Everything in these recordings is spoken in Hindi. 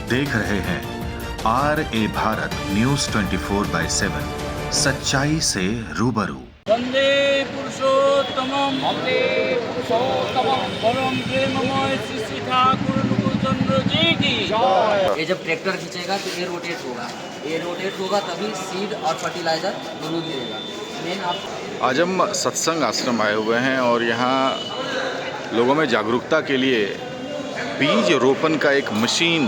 आप देख रहे हैं RA भारत न्यूज 24/7 सच्चाई से रूबरू। वंदे पुरुषोत्तमम परम प्रेममय श्री ठाकुर नुकुलचंद्र जी की। ये जब ट्रैक्टर खींचेगा तो ये रोटेट होगा तभी सीड और फर्टिलाइजर दोनों गिरेगा। मेन आप आज हम सत्संग आश्रम आए हुए हैं और यहाँ लोगों में जागरूकता के लिए बीज रोपण का एक मशीन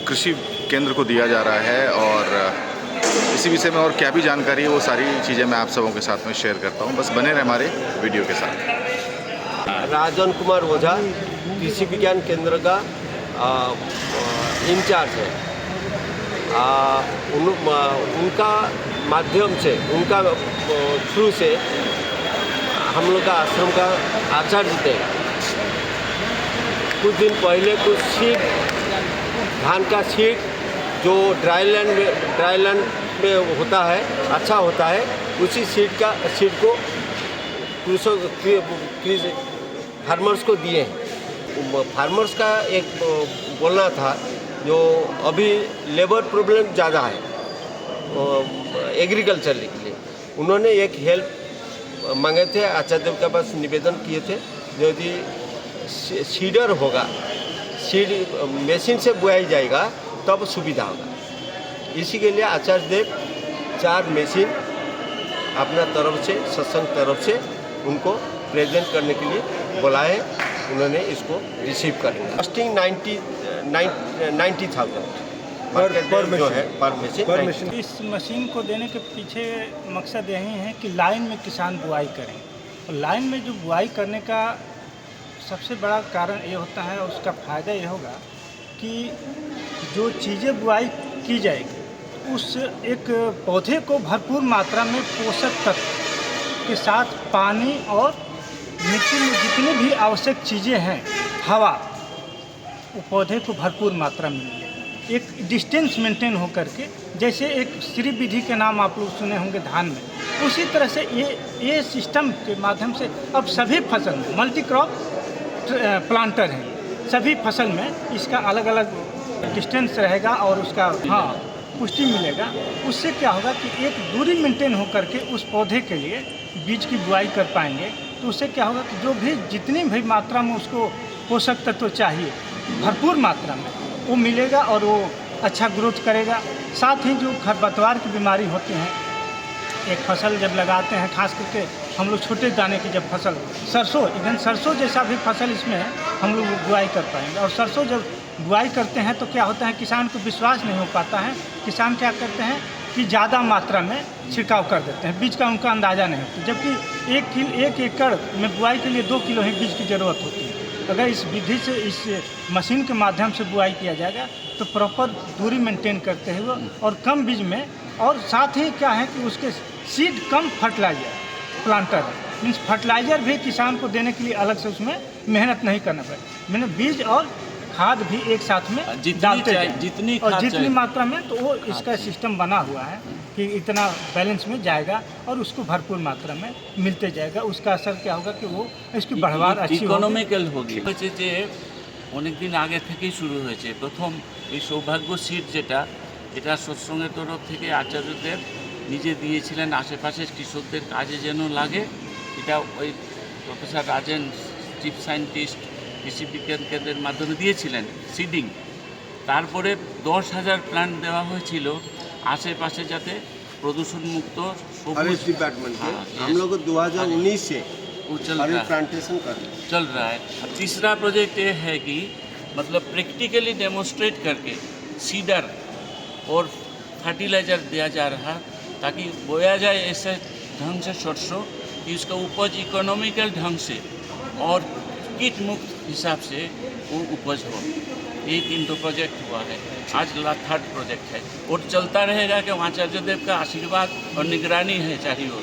कृषि केंद्र को दिया जा रहा है और इसी विषय में और क्या भी जानकारी है वो सारी चीज़ें मैं आप सबों के साथ में शेयर करता हूँ। बस बने रहे हमारे वीडियो के साथ। राजन कुमार ओझा कृषि विज्ञान केंद्र का इंचार्ज है। उनका माध्यम से, उनका थ्रू से हम लोग का आश्रम का आचार्य थे। कुछ दिन पहले कुछ सीड, धान का सीड जो ड्राईलैंड में होता है, अच्छा होता है, उसी सीड को फार्मर्स को दिए हैं। फार्मर्स का एक बोलना था जो अभी लेबर प्रॉब्लम ज़्यादा है एग्रीकल्चर के लिए। उन्होंने एक हेल्प मांगे थे, आचार्य देव के पास निवेदन किए थे। यदि सीडर होगा, सीड मशीन से बुआई जाएगा तब सुविधा होगा। इसी के लिए आचार्य देव 4 मशीन अपना तरफ से, सत्संग तरफ से उनको प्रेजेंट करने के लिए बुलाए। उन्होंने इसको रिसीव करेंगे। कॉस्टिंग 90,000 पर मशीन। इस मशीन को देने के पीछे मकसद यही है कि लाइन में किसान बुआई करें। और लाइन में जो बुआई करने का सबसे बड़ा कारण ये होता है, उसका फ़ायदा ये होगा कि जो चीज़ें बुआई की जाएगी उस एक पौधे को भरपूर मात्रा में पोषक तत्व के साथ पानी और मिट्टी में जितनी भी आवश्यक चीज़ें हैं, हवा, वो पौधे को भरपूर मात्रा में मिले। एक डिस्टेंस मेंटेन हो करके, जैसे एक श्री विधि के नाम आप लोग सुने होंगे धान में, उसी तरह से ये सिस्टम के माध्यम से अब सभी फसल में मल्टी क्रॉप प्लांटर हैं। सभी फसल में इसका अलग अलग डिस्टेंस रहेगा और उसका पुष्टि मिलेगा। उससे क्या होगा कि एक दूरी मेंटेन हो करके उस पौधे के लिए बीज की बुआई कर पाएंगे। तो उससे क्या होगा कि जो भी जितनी भी मात्रा में उसको पोषक तत्व चाहिए भरपूर मात्रा में वो मिलेगा और वो अच्छा ग्रोथ करेगा। साथ ही जो खरपतवार की बीमारी होती हैं, एक फसल जब लगाते हैं, खास करके हम लोग छोटे दाने की जब फसल, सरसों, इवन सरसों जैसा भी फसल इसमें है, हम लोग बुआई कर पाएंगे। और सरसों जब बुआई करते हैं तो क्या होता है, किसान को विश्वास नहीं हो पाता है। किसान क्या करते हैं कि ज़्यादा मात्रा में छिड़काव कर देते हैं, बीज का उनका अंदाज़ा नहीं होता। जबकि 1 एकड़ में बुआई के लिए 2 किलो ही बीज की ज़रूरत होती है। अगर इस विधि से, इस मशीन के माध्यम से बुआई किया जाएगा तो प्रॉपर दूरी मेंटेन करते हुए और कम बीज में, और साथ ही क्या है कि उसके seed cum fertilizer planter means fertilizer भी किसान को देने के लिए अलग से उसमें मेहनत नहीं करना पड़े। मैंने बीज और खाद भी एक साथ में डालते हैं जितनी मात्रा में, तो वो इसका सिस्टम बना हुआ है कि इतना बैलेंस में जाएगा और उसको भरपूर मात्रा में मिलते जाएगा। उसका असर क्या होगा कि वो इसकी बढ़वार अच्छी इकोनॉमिकल होगी। যে অনেক দিন আগে থেকেই শুরু হয়েছে। প্রথম এই সৌভাগ্য সিট যেটা, এটা সৎসঙ্গের তরফ থেকে আচার্যদেব নিজে দিয়েছিলেন আশেপাশের কৃষকদের কাজে যেন লাগে। এটা ওই প্রফেসর রাজেন চিফ সায়েন্টিস্ট কৃষি বিজ্ঞান কেন্দ্রের মাধ্যমে দিয়েছিলেন সিডিং। তারপরে 10,000 প্ল্যান্ট দেওয়া হয়েছিল आशे-पाशे जाते प्रदूषण मुक्त फॉरेस्ट डिपार्टमेंट के हम लोग 2019 से चल रहा है। अब तीसरा प्रोजेक्ट ये है कि मतलब प्रैक्टिकली डेमोन्स्ट्रेट करके सीडर और फर्टिलाइज़र दिया जा रहा, ताकि बोया जाए ऐसे ढंग से सरसों कि उसका उपज इकोनॉमिकल ढंग से और कीट मुक्त हिसाब से वो उपज हो। ये 3 प्रोजेक्ट हुआ है, आज 3rd प्रोजेक्ट है और चलता रहेगा कि आचार्य देव का आशीर्वाद और निगरानी है चाहिए हो।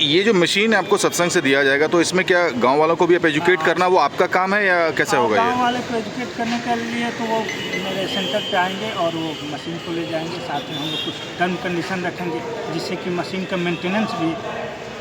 ये जो मशीन आपको सत्संग से दिया जाएगा, तो इसमें क्या गांव वालों को भी आप एजुकेट करना वो आपका काम है या कैसे होगा? गांव वाले को एजुकेट करने के लिए तो वो मेरे सेंटर पे आएंगे और वो मशीन को ले जाएंगे। साथ में हम लोग कुछ टर्म कंडीशन रखेंगे जिससे कि मशीन का मेंटेनेंस भी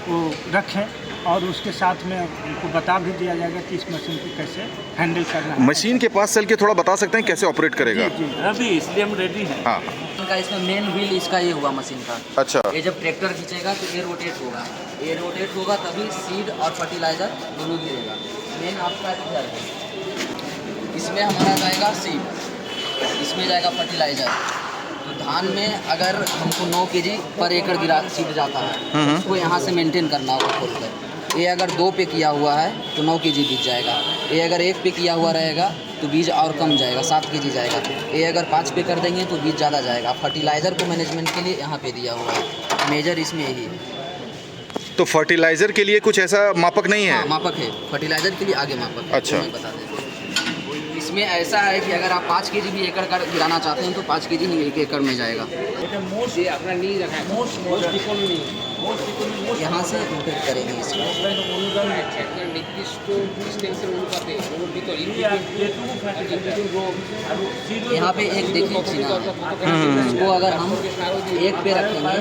वो रखें और उसके साथ में उनको बता भी दिया जाएगा कि इस मशीन को कैसे हैंडल करना है। मशीन के पास चल के थोड़ा बता सकते हैं कैसे ऑपरेट करेगा? जी अभी इसलिए हम रेडी हैं। हाँ, इनका इसमें मेन व्हील इसका ये हुआ मशीन का। अच्छा। ये जब ट्रैक्टर खींचेगा तो ये रोटेट होगा, ये रोटेट होगा तभी सीड और फर्टिलाइजर दोनों गिरेगा। मेन आपका इधर है, इसमें हमारा जाएगा सीड, इसमें जाएगा फर्टिलाइजर। तो धान में अगर हमको 9 kg पर एकड़ गिरा सीड जाता है, उसको यहाँ से मेंटेन करना होगा खोल कर। ये अगर 2 पे किया हुआ है तो 9 kg बीज जाएगा। ये अगर 1 पे किया हुआ रहेगा तो बीज और कम जाएगा, 7 kg जाएगा। ये अगर 5 पे कर देंगे तो बीज ज़्यादा जाएगा। फर्टिलाइज़र को मैनेजमेंट के लिए यहाँ पे दिया हुआ है, मेजर इसमें यही है। तो फर्टिलाइजर के लिए कुछ ऐसा मापक नहीं है? हाँ, मापक है, फर्टिलाइज़र के लिए आगे मापक है। अच्छा। वो मैं बता दें, इसमें ऐसा है कि अगर आप 5 kg भी एकड़ कर गिराना चाहते हैं तो 5 kg ही 1 एकड़ में जाएगा। यहाँ से रोटेट करेंगे इसको। यहाँ पे एक देखिए चीना है, इसको अगर हम 1 पे रखेंगे,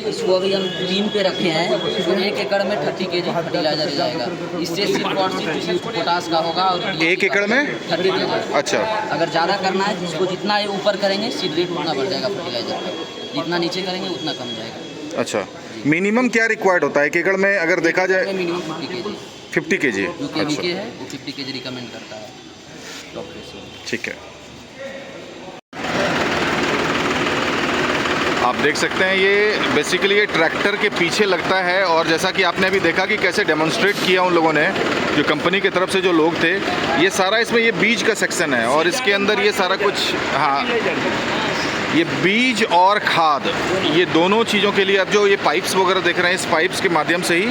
इसको अभी हम 3 पे रखे हैं तो 1 एकड़ में 30 kg फर्टिलाइजर जाएगा। इससे सिर्फ और सिर्फ पोटास का होगा। और 1 एकड़ में 30 kg। अच्छा। अगर ज़्यादा करना है तो इसको जितना ये ऊपर करेंगे सीड रेट उतना बढ़ जाएगा फर्टिलाइजर का, जितना नीचे करेंगे उतना कम जाएगा। अच्छा, मिनिमम क्या रिक्वायर्ड होता है 1 एकड़ में अगर देखा जाए? Minimum 50 kg, 50 kg। जो कि अच्छा, है वो 50 kg रिकमेंड करता है डॉक्टर से। ठीक है। आप देख सकते हैं ये बेसिकली ये ट्रैक्टर के पीछे लगता है, और जैसा कि आपने अभी देखा कि कैसे डेमोन्स्ट्रेट किया उन लोगों ने, जो कंपनी की तरफ से जो लोग थे, ये सारा इसमें ये बीज का सेक्शन है और इसके अंदर ये सारा कुछ, हाँ, ये बीज और खाद, ये दोनों चीज़ों के लिए अब जो ये पाइप्स वगैरह देख रहे हैं, इस पाइप्स के माध्यम से ही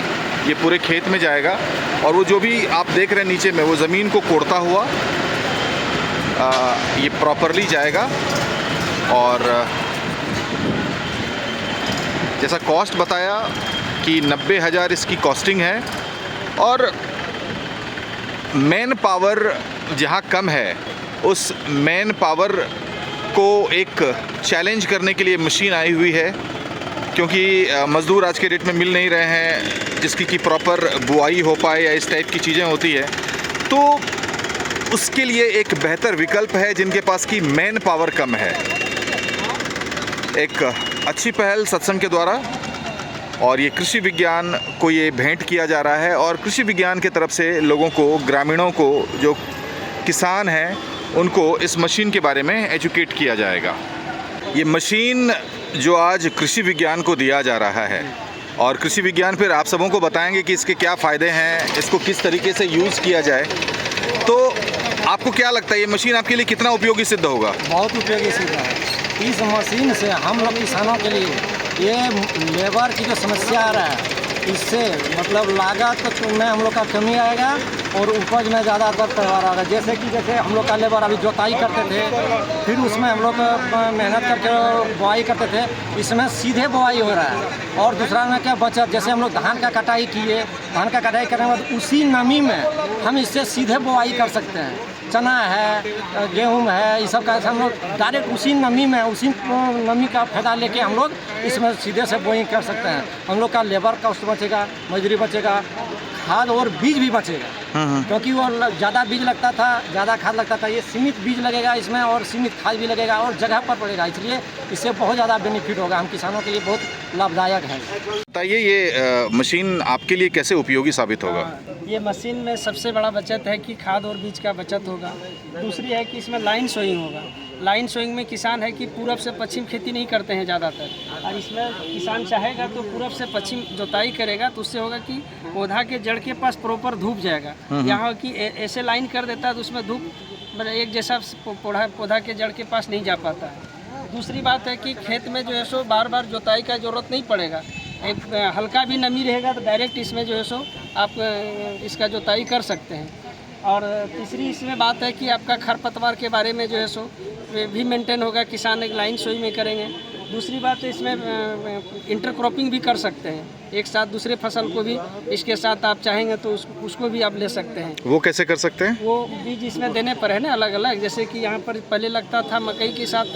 ये पूरे खेत में जाएगा। और वो जो भी आप देख रहे हैं नीचे में, वो ज़मीन को कोड़ता हुआ ये प्रॉपरली जाएगा। और जैसा कॉस्ट बताया कि 90,000 इसकी कॉस्टिंग है, और मैन पावर जहाँ कम है उस मैन पावर को एक चैलेंज करने के लिए मशीन आई हुई है, क्योंकि मज़दूर आज के डेट में मिल नहीं रहे हैं जिसकी कि प्रॉपर बुआई हो पाए या इस टाइप की चीज़ें होती है। तो उसके लिए एक बेहतर विकल्प है जिनके पास की मैन पावर कम है। एक अच्छी पहल सत्संग के द्वारा, और ये कृषि विज्ञान को ये भेंट किया जा रहा है, और कृषि विज्ञान के तरफ से लोगों को, ग्रामीणों को, जो किसान हैं, उनको इस मशीन के बारे में एजुकेट किया जाएगा। ये मशीन जो आज कृषि विज्ञान को दिया जा रहा है, और कृषि विज्ञान फिर आप सबों को बताएंगे कि इसके क्या फ़ायदे हैं, इसको किस तरीके से यूज़ किया जाए। तो आपको क्या लगता है ये मशीन आपके लिए कितना उपयोगी सिद्ध होगा? बहुत उपयोगी सिद्ध है। इस मशीन से हम लोग किसानों के लिए ये लेबर की जो समस्या आ रहा है, इससे मतलब लागत में हम लोग का कमी आएगा और उपज में ज़्यादातर पैदावार आएगा। जैसे हम लोग का लेबर अभी जोताई करते थे, फिर उसमें हम लोग मेहनत करके बुआई करते थे, इसमें सीधे बुआई हो रहा है। और दूसरा में क्या बचत, जैसे हम लोग धान का कटाई किए, धान का कटाई करने के बाद उसी नमी में हम इससे सीधे बुआई कर सकते हैं। चना है, गेहूँ है, ये सब का हम लोग डायरेक्ट उसी नमी में, उसी नमी का फायदा लेके हम लोग इसमें सीधे से बोइंग कर सकते हैं। हम लोग का लेबर कॉस्ट बचेगा, मजदूरी बचेगा, खाद और बीज भी बचेगा, क्योंकि वो ज़्यादा बीज लगता था, ज़्यादा खाद लगता था। ये सीमित बीज लगेगा इसमें और सीमित खाद भी लगेगा और जगह पर पड़ेगा, इसलिए इससे बहुत ज़्यादा बेनिफिट होगा, हम किसानों के लिए बहुत लाभदायक है। बताइए ये मशीन आपके लिए कैसे उपयोगी साबित होगा? ये मशीन में सबसे बड़ा बचत है कि खाद और बीज का बचत होगा। दूसरी है कि इसमें लाइन सोइंग होगा। लाइन सोइंग में किसान है कि पूरब से पश्चिम खेती नहीं करते हैं ज़्यादातर, और इसमें किसान चाहेगा तो पूरब से पश्चिम जोताई करेगा, तो उससे होगा कि पौधा के जड़ के पास प्रॉपर धूप जाएगा। यहाँ कि ऐसे लाइन कर देता है तो उसमें धूप एक जैसा पौधा के जड़ के पास नहीं जा पाता है। दूसरी बात है कि खेत में जो है सो बार बार जोताई का ज़रूरत नहीं पड़ेगा। एक हल्का भी नमी रहेगा तो डायरेक्ट इसमें जो है सो आप इसका जोताई कर सकते हैं। और तीसरी इसमें बात है कि आपका खरपतवार के बारे में जो है सो भी मेंटेन होगा, किसान एक लाइन सोई में करेंगे। दूसरी बात है इसमें इंटरक्रॉपिंग भी कर सकते हैं, एक साथ दूसरे फसल को भी इसके साथ आप चाहेंगे तो उसको भी आप ले सकते हैं। वो कैसे कर सकते हैं? वो बीज इसमें देने पर है ना अलग अलग, जैसे कि यहाँ पर पहले लगता था मकई के साथ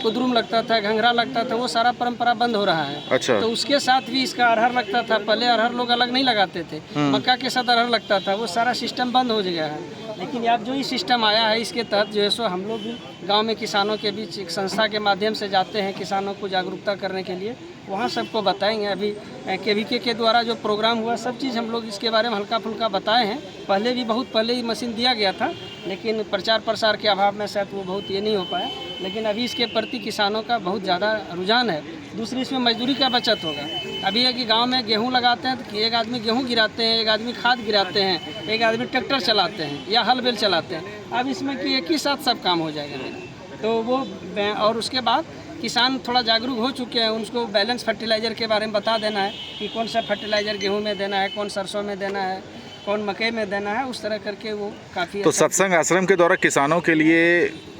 कुदरुम लगता था, घंघरा लगता था, वो सारा परंपरा बंद हो रहा है। अच्छा। तो उसके साथ भी इसका अरहर लगता था, पहले अरहर लोग अलग नहीं लगाते थे, मक्का के साथ अरहर लगता था, वो सारा सिस्टम बंद हो गया है। लेकिन अब जो ही सिस्टम आया है इसके तहत जो है सो हम लोग भी गांव में किसानों के बीच एक संस्था के माध्यम से जाते हैं, किसानों को जागरूकता करने के लिए, वहाँ सबको बताएंगे। अभी KVK के द्वारा जो प्रोग्राम हुआ सब चीज़ हम लोग इसके बारे में हल्का फुल्का बताए हैं। पहले भी बहुत पहले ही मशीन दिया गया था, लेकिन प्रचार प्रसार के अभाव में शायद वो बहुत ये नहीं हो पाया, लेकिन अभी इसके प्रति किसानों का बहुत ज़्यादा रुझान है। दूसरी इसमें मजदूरी का बचत होगा। अभी है कि गांव में गेहूं लगाते हैं तो एक आदमी गेहूं गिराते हैं, एक आदमी खाद गिराते हैं, एक आदमी ट्रैक्टर चलाते हैं या हल बैल चलाते हैं। अब इसमें कि एक ही साथ सब काम हो जाएगा मेरा, तो वो और उसके बाद किसान थोड़ा जागरूक हो चुके हैं, उनको बैलेंस फर्टिलाइज़र के बारे में बता देना है कि कौन सा फर्टिलाइज़र गेहूँ में देना है, कौन सरसों में देना है, कौन मकई में देना है, उस तरह करके वो काफ़ी। तो सत्संग आश्रम के द्वारा किसानों के लिए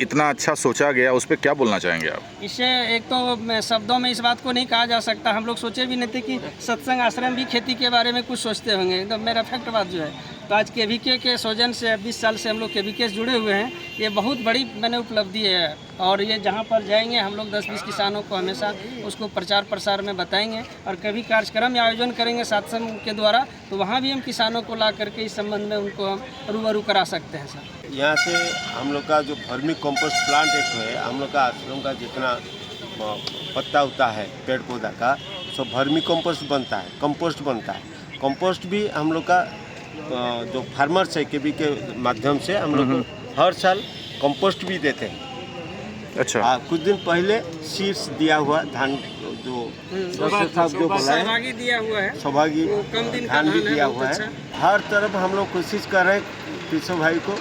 इतना अच्छा सोचा गया, उस पर क्या बोलना चाहेंगे आप? इससे एक तो शब्दों में इस बात को नहीं कहा जा सकता, हम लोग सोचे भी नहीं थे कि सत्संग आश्रम भी खेती के बारे में कुछ सोचते होंगे, एकदम मेरा फैक्ट बात जो है। तो आज KVK के सौजन से 20 साल से हम लोग KVK से जुड़े हुए हैं, ये बहुत बड़ी मैंने उपलब्धि है। और ये जहाँ पर जाएंगे हम लोग 10-20 किसानों को हमेशा उसको प्रचार प्रसार में बताएंगे, और कभी कार्यक्रम या आयोजन करेंगे सत्संग के द्वारा तो वहाँ भी हम किसानों को ला करके इस संबंध में उनको हम रूबरू करा सकते हैं सर। यहाँ से हम लोग का जो वर्मी कंपोस्ट प्लांट एक है, हम लोग का आश्रम का जितना पत्ता होता है पेड़ पौधा का सब वर्मी कंपोस्ट बनता है, कंपोस्ट बनता है। कंपोस्ट भी हम लोग का जो फार्मर्स है KVK के माध्यम से हम लोग को हर साल कंपोस्ट भी देते हैं। अच्छा। कुछ दिन पहले सीड्स दिया हुआ धान जो जो बोला है दिया हुआ है, सौभागी धान भी दिया हुआ है। हर तरफ हम लोग कोशिश कर रहे हैं कृषक भाई को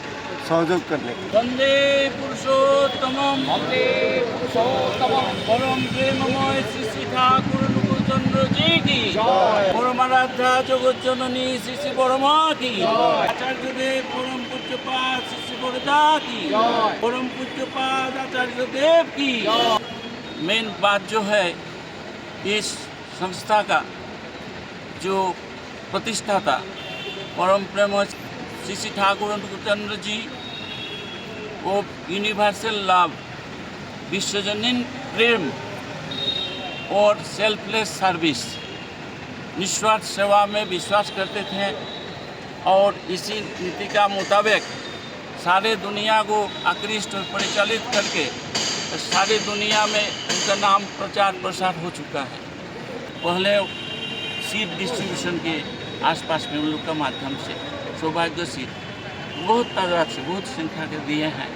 सहयोग करने की। वंदे पुरुषोत्तमम परम प्रेममय श्री ठाकुर चंद्र जी की, परम आराध्या जगत जननी श्री बरमा की, आचार्य देव परम पूज्यपाद श्री बरदा की, परम पूज्यपाद आचार्य देव की। मेन बात जो है इस संस्था का जो प्रतिष्ठाता परम प्रेम श्री ठाकुर चंद्र जी, वो यूनिवर्सल लव, विश्वजनीन प्रेम और सेल्फलेस सर्विस, निस्वार्थ सेवा में विश्वास करते थे, और इसी नीति का मुताबिक सारे दुनिया को आकृष्ट और परिचालित करके सारी दुनिया में उनका नाम प्रचार प्रसार हो चुका है। पहले सीड डिस्ट्रीब्यूशन के आसपास में उन लोग का माध्यम से सौभाग्य सीड बहुत तादाद से बहुत संख्या के दिए हैं।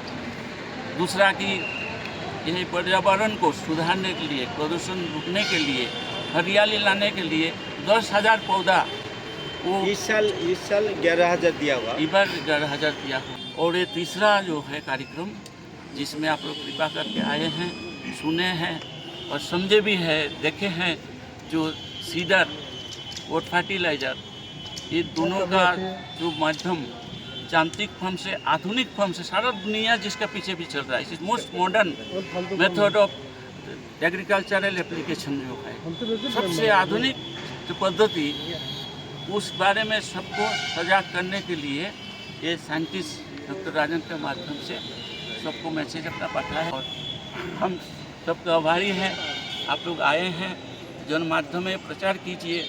दूसरा कि यही पर्यावरण को सुधारने के लिए, प्रदूषण रोकने के लिए, हरियाली लाने के लिए 10,000 पौधा वो इस साल 11,000 दिया हुआ, इस बार 11,000 दिया हुआ। और ये तीसरा जो है कार्यक्रम जिसमें आप लोग कृपा करके आए हैं, सुने हैं और समझे भी है, देखे हैं, जो सीडर और फर्टिलाइज़र, ये दोनों का जो माध्यम यांत्रिक फॉर्म से आधुनिक फॉर्म से सारा दुनिया जिसका पीछे भी चल रहा है, इस most modern method of agricultural application जो है, सबसे आधुनिक जो पद्धति, उस बारे में सबको सजाग करने के लिए ये साइंटिस्ट डॉक्टर राजन के माध्यम से सबको मैसेज अपना पठाया है। और हम सबके आभारी हैं, आप लोग आए हैं, जन माध्यम में प्रचार कीजिए,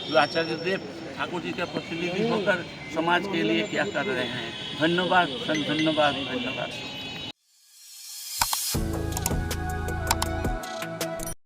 जो आचार्य देव ठाकुर जी का प्रतिनिधि होकर समाज के लिए क्या कर रहे हैं। धन्यवाद, धन्यवाद, धन्यवाद।